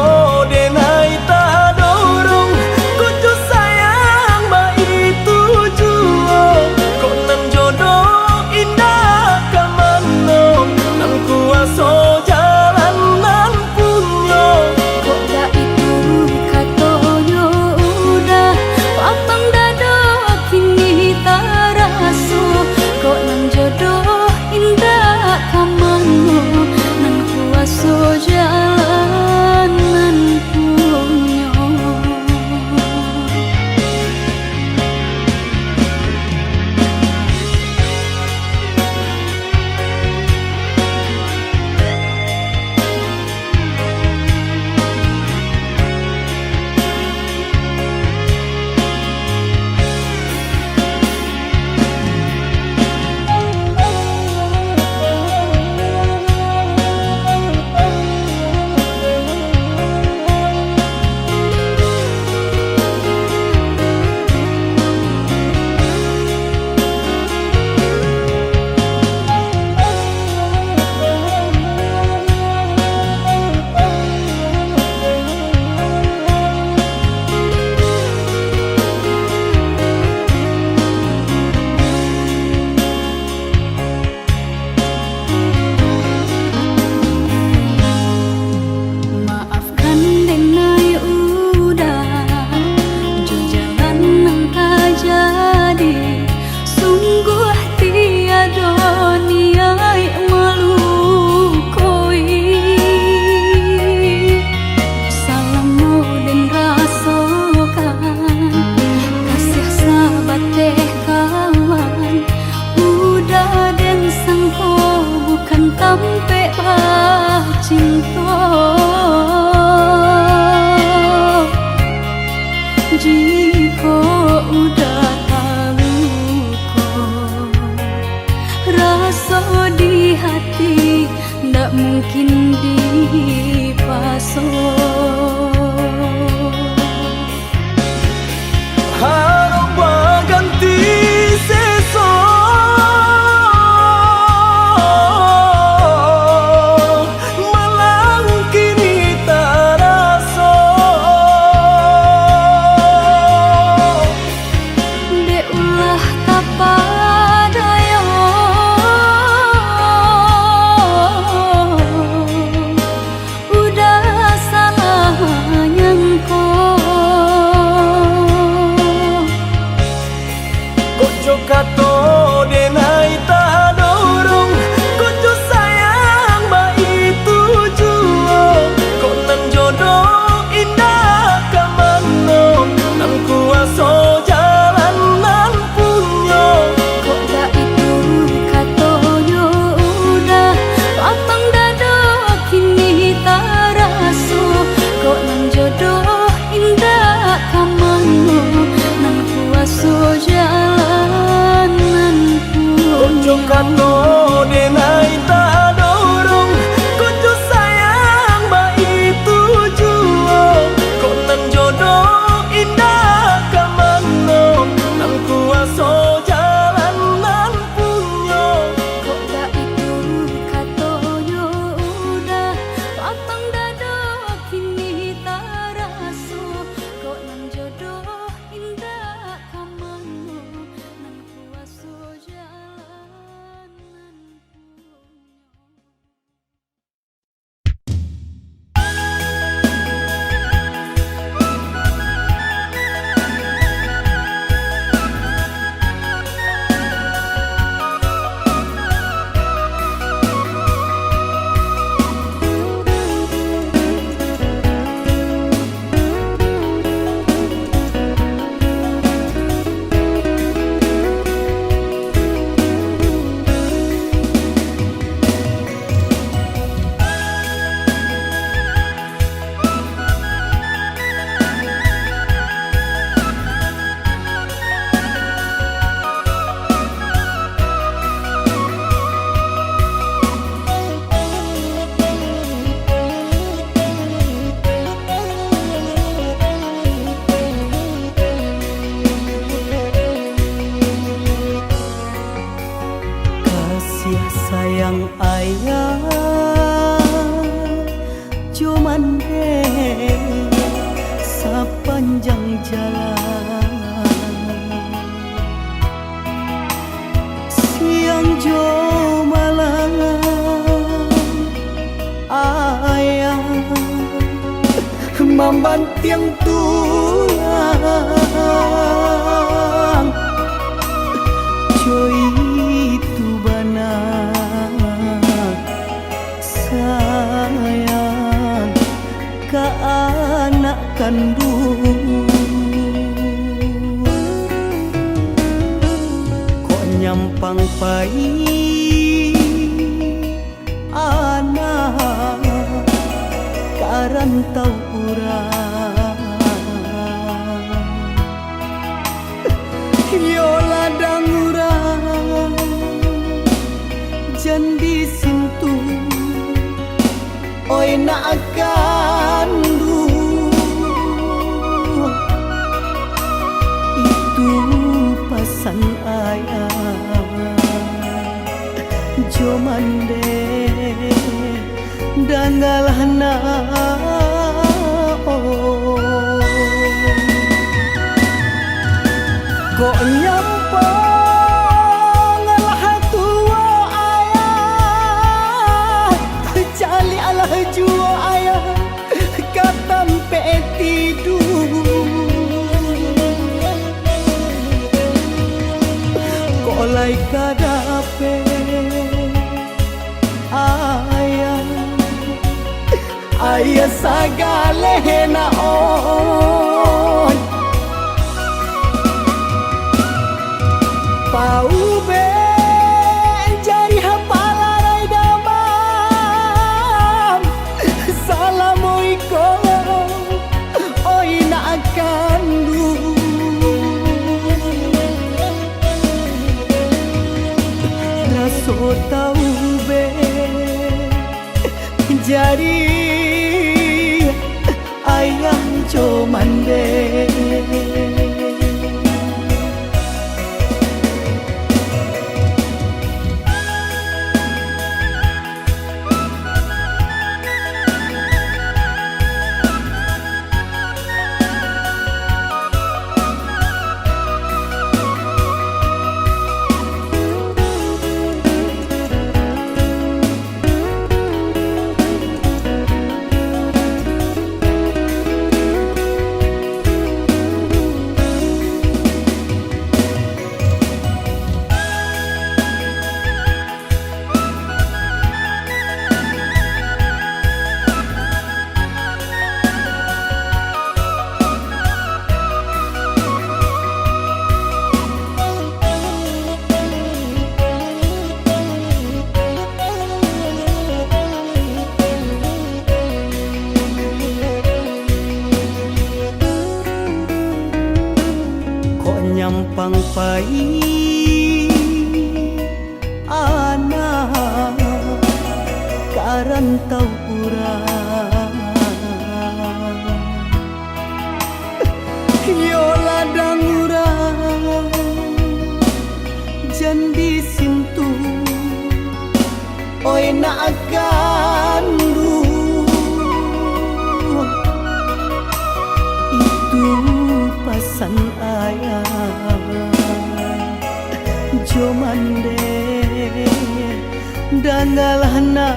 denai tak dorong, kojo sayang ba itu juo. Kok nan jodoh indah kamano, nan kuaso jalan nan punyo. Kok dah itu katonyo udah papang dado kini taraso. Kok nang jodoh indah kamano, nang kuaso jalan nan punyo. Maafkan denai udah jo jalan nang tak jadi. Sungguh tiada niat melukoi. Salamu dan rasakan kasih sahabat teh kawan. Udah dan sangko bukan tampe bah cinta. Jika udah tahu kok rasa di hati ndak mungkin dipasok. Harap ganti sesok, malang kini taraso. De ulah tapadayo, udah salah cuman sepanjang jalan siang jo malam ayah membanting tulang joy itu banyak sayang ke anak kandung kok nyampang pai anak karantau urang yo ladang urang jan disintu oi na akan itu pasan ayah jo mande dangalana kok nyampang lah tua ayah cali alah jua ayah katampe tidur kok lai kadape ayah sagale naon pau be jari hapalarai damam salamualaikum oi na akan raso tau be jari ayah jo mande nyampang pai anak karantau urang yo ladang urang jan disintu oi na akan itu pasan ayah jo mande dangalana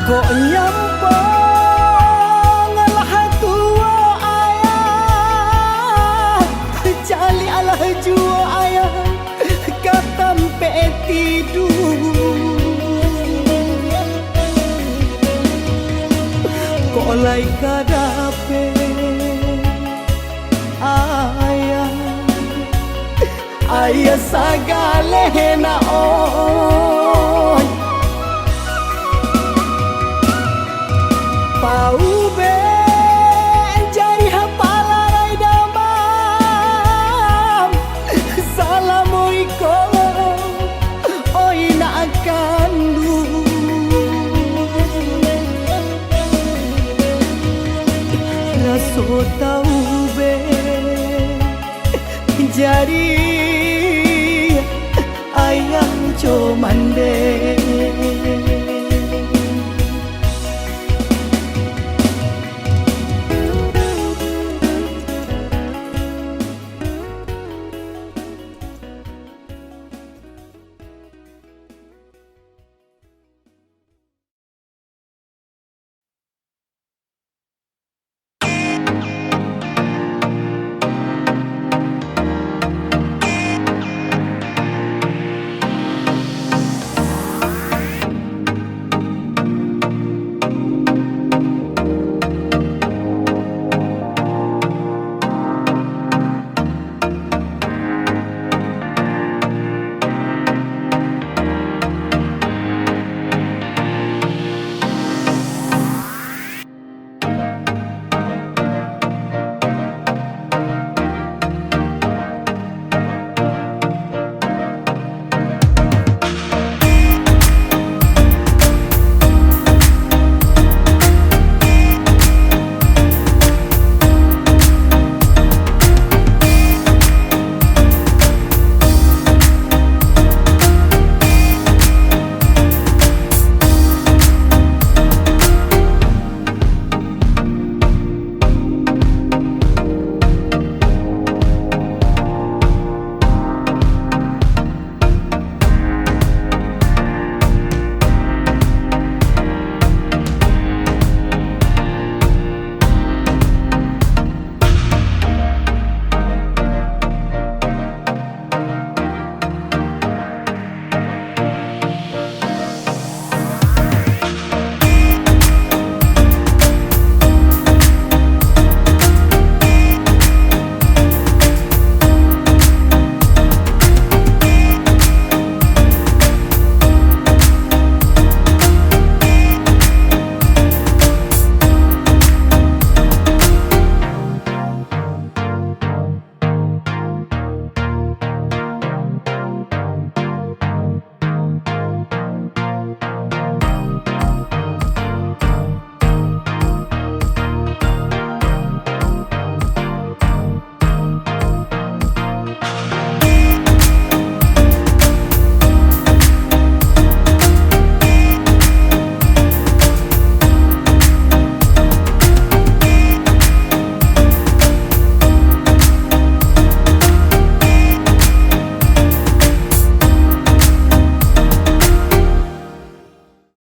kok nyampang lah tua ayah cali alah jua ayah katampe tidur kok lai kadape ayah sagale naon pau